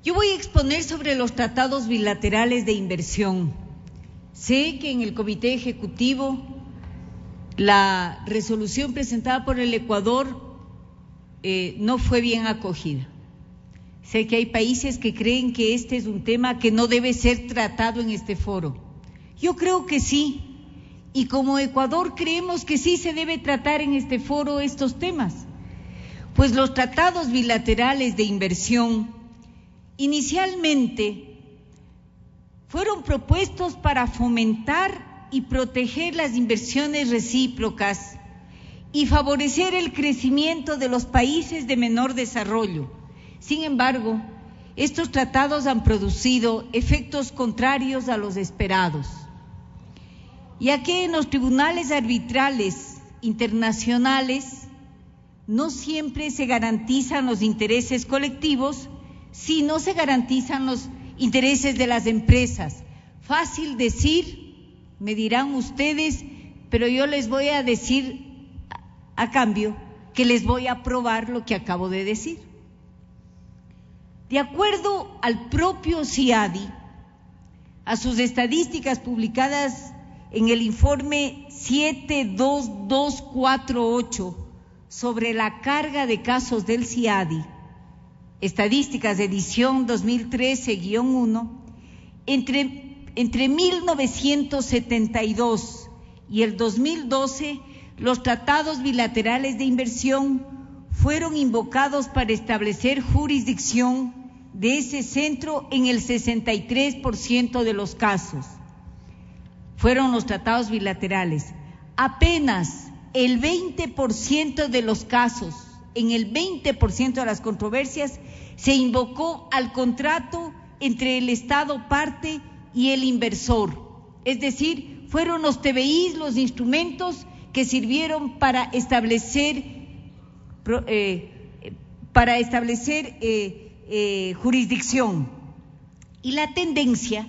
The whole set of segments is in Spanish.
Yo voy a exponer sobre los tratados bilaterales de inversión. Sé que en el Comité Ejecutivo la resolución presentada por el Ecuador no fue bien acogida. Sé que hay países que creen que este es un tema que no debe ser tratado en este foro. Yo creo que sí, y como Ecuador creemos que sí se debe tratar en este foro estos temas. Pues los tratados bilaterales de inversión inicialmente fueron propuestos para fomentar y proteger las inversiones recíprocas y favorecer el crecimiento de los países de menor desarrollo. Sin embargo, estos tratados han producido efectos contrarios a los esperados, ya que en los tribunales arbitrales internacionales no siempre se garantizan los intereses colectivos, sino se garantizan los intereses de las empresas. Fácil decir, me dirán ustedes, pero yo les voy a decir a cambio que les voy a probar lo que acabo de decir. De acuerdo al propio CIADI, a sus estadísticas publicadas en el informe 72248 sobre la carga de casos del CIADI, estadísticas de edición 2013-1, entre 1972 y el 2012, los tratados bilaterales de inversión fueron invocados para establecer jurisdicción de ese centro en el 63% de los casos. Fueron los tratados bilaterales. Apenas el 20% de los casos, en el 20% de las controversias, se invocó al contrato entre el Estado parte y el inversor. Es decir, fueron los TBIs los instrumentos que sirvieron para establecer jurisdicción. Y la tendencia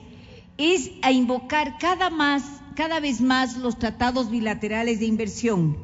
es a invocar cada vez más los tratados bilaterales de inversión.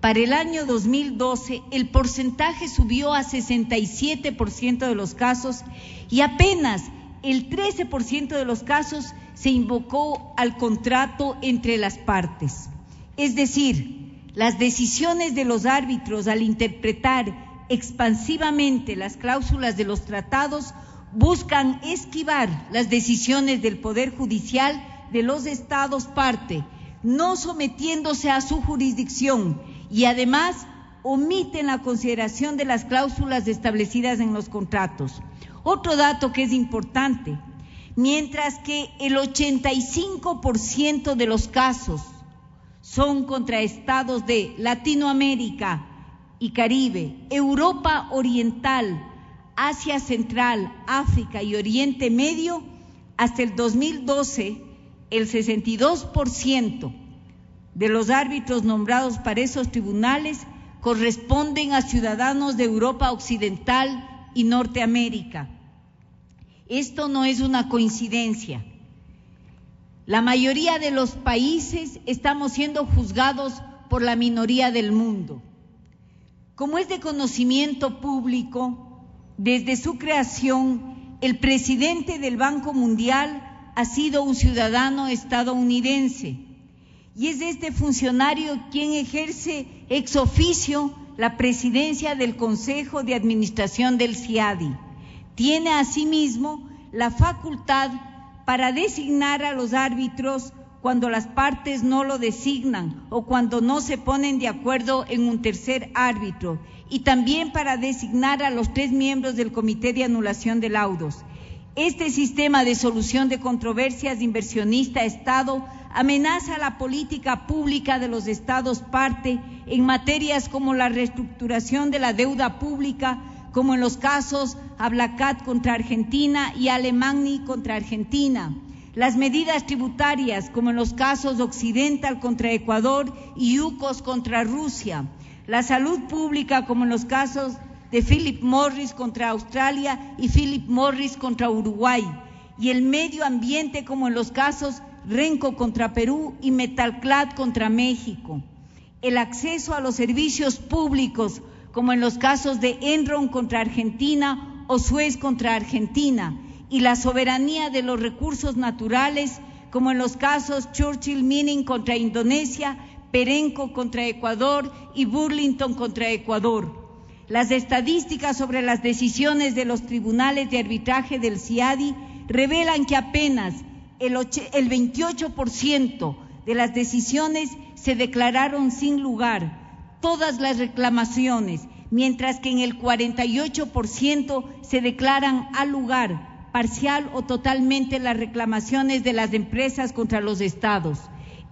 Para el año 2012, el porcentaje subió a 67% de los casos y apenas el 13% de los casos se invocó al contrato entre las partes. Es decir, las decisiones de los árbitros al interpretar expansivamente las cláusulas de los tratados buscan esquivar las decisiones del Poder Judicial de los Estados parte, no sometiéndose a su jurisdicción, y además omiten la consideración de las cláusulas establecidas en los contratos. Otro dato que es importante, mientras que el 85% de los casos son contra estados de Latinoamérica y Caribe, Europa Oriental, Asia Central, África y Oriente Medio, hasta el 2012, el 62% de los árbitros nombrados para esos tribunales corresponden a ciudadanos de Europa Occidental y Norteamérica. Esto no es una coincidencia. La mayoría de los países estamos siendo juzgados por la minoría del mundo. Como es de conocimiento público, desde su creación, el presidente del Banco Mundial ha sido un ciudadano estadounidense y es este funcionario quien ejerce ex oficio la presidencia del Consejo de Administración del CIADI. Tiene asimismo la facultad para designar a los árbitros cuando las partes no lo designan o cuando no se ponen de acuerdo en un tercer árbitro, y también para designar a los 3 miembros del Comité de Anulación de Laudos. Este sistema de solución de controversias inversionista-Estado amenaza la política pública de los Estados parte en materias como la reestructuración de la deuda pública, como en los casos Ablacat contra Argentina y Alemagni contra Argentina, las medidas tributarias, como en los casos Occidental contra Ecuador y Yucos contra Rusia, la salud pública, como en los casos de Philip Morris contra Australia y Philip Morris contra Uruguay, y el medio ambiente, como en los casos Renco contra Perú y Metalclad contra México, el acceso a los servicios públicos, como en los casos de Enron contra Argentina o Suez contra Argentina, y la soberanía de los recursos naturales, como en los casos Churchill Mining contra Indonesia, Perenco contra Ecuador y Burlington contra Ecuador. Las estadísticas sobre las decisiones de los tribunales de arbitraje del CIADI revelan que apenas el 28% de las decisiones se declararon sin lugar, todas las reclamaciones, mientras que en el 48% se declaran al lugar, parcial o totalmente las reclamaciones de las empresas contra los estados.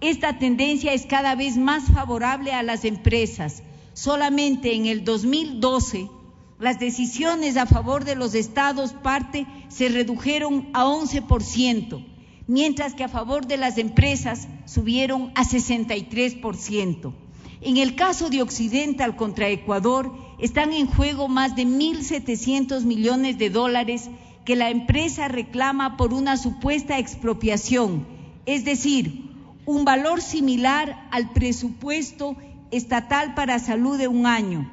Esta tendencia es cada vez más favorable a las empresas. Solamente en el 2012 las decisiones a favor de los estados parte se redujeron a 11%, mientras que a favor de las empresas subieron a 63%. En el caso de Occidental contra Ecuador, están en juego más de 1.700 millones de dólares que la empresa reclama por una supuesta expropiación, es decir, un valor similar al presupuesto estatal para salud de un año.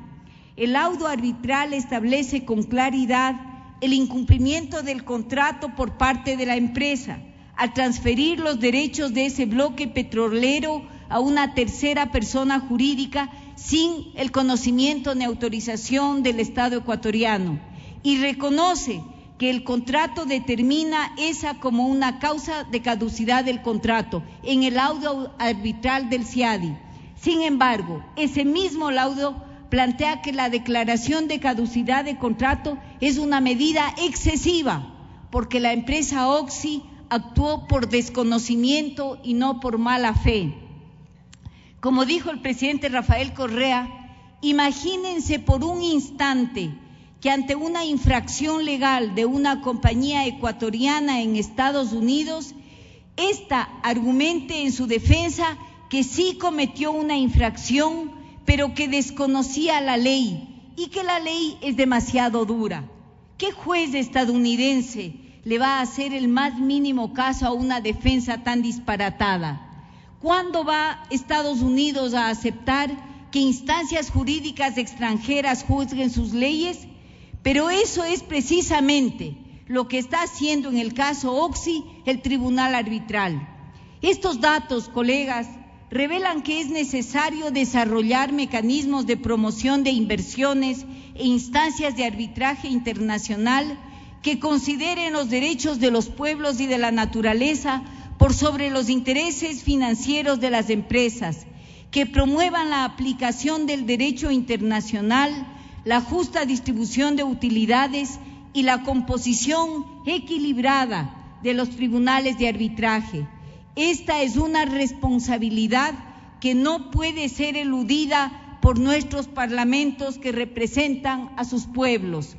El laudo arbitral establece con claridad el incumplimiento del contrato por parte de la empresa al transferir los derechos de ese bloque petrolero a una tercera persona jurídica sin el conocimiento ni autorización del Estado ecuatoriano, y reconoce que el contrato determina esa como una causa de caducidad del contrato en el laudo arbitral del CIADI. Sin embargo, ese mismo laudo plantea que la declaración de caducidad de contrato es una medida excesiva, porque la empresa Oxy actuó por desconocimiento y no por mala fe. Como dijo el presidente Rafael Correa, imagínense por un instante que ante una infracción legal de una compañía ecuatoriana en Estados Unidos, ésta argumente en su defensa que sí cometió una infracción, pero que desconocía la ley y que la ley es demasiado dura. ¿Qué juez estadounidense le va a hacer el más mínimo caso a una defensa tan disparatada? ¿Cuándo va Estados Unidos a aceptar que instancias jurídicas extranjeras juzguen sus leyes? Pero eso es precisamente lo que está haciendo en el caso Oxy el Tribunal Arbitral. Estos datos, colegas, revelan que es necesario desarrollar mecanismos de promoción de inversiones e instancias de arbitraje internacional que consideren los derechos de los pueblos y de la naturaleza por sobre los intereses financieros de las empresas, que promuevan la aplicación del derecho internacional, la justa distribución de utilidades y la composición equilibrada de los tribunales de arbitraje. Esta es una responsabilidad que no puede ser eludida por nuestros parlamentos que representan a sus pueblos.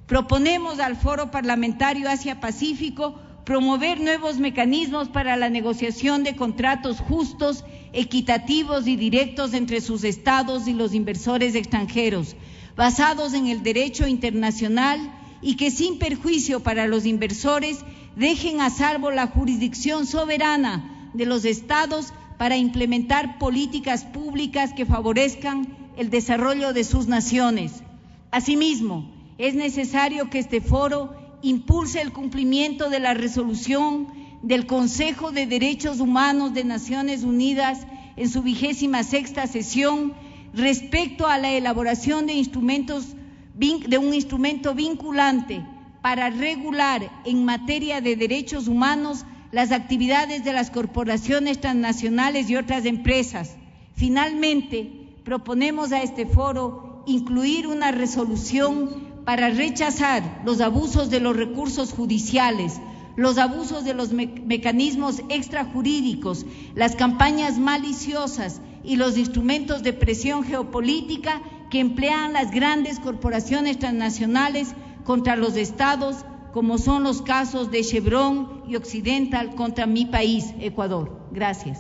Proponemos al Foro Parlamentario Asia-Pacífico promover nuevos mecanismos para la negociación de contratos justos, equitativos y directos entre sus estados y los inversores extranjeros, basados en el derecho internacional y que sin perjuicio para los inversores dejen a salvo la jurisdicción soberana de los estados para implementar políticas públicas que favorezcan el desarrollo de sus naciones. Asimismo, es necesario que este foro impulse el cumplimiento de la resolución del Consejo de Derechos Humanos de Naciones Unidas en su 26ª sesión respecto a la elaboración de un instrumento vinculante para regular en materia de derechos humanos las actividades de las corporaciones transnacionales y otras empresas. Finalmente, proponemos a este foro incluir una resolución para rechazar los abusos de los recursos judiciales, los abusos de los mecanismos extrajurídicos, las campañas maliciosas y los instrumentos de presión geopolítica que emplean las grandes corporaciones transnacionales contra los estados, como son los casos de Chevron y Occidental contra mi país, Ecuador. Gracias.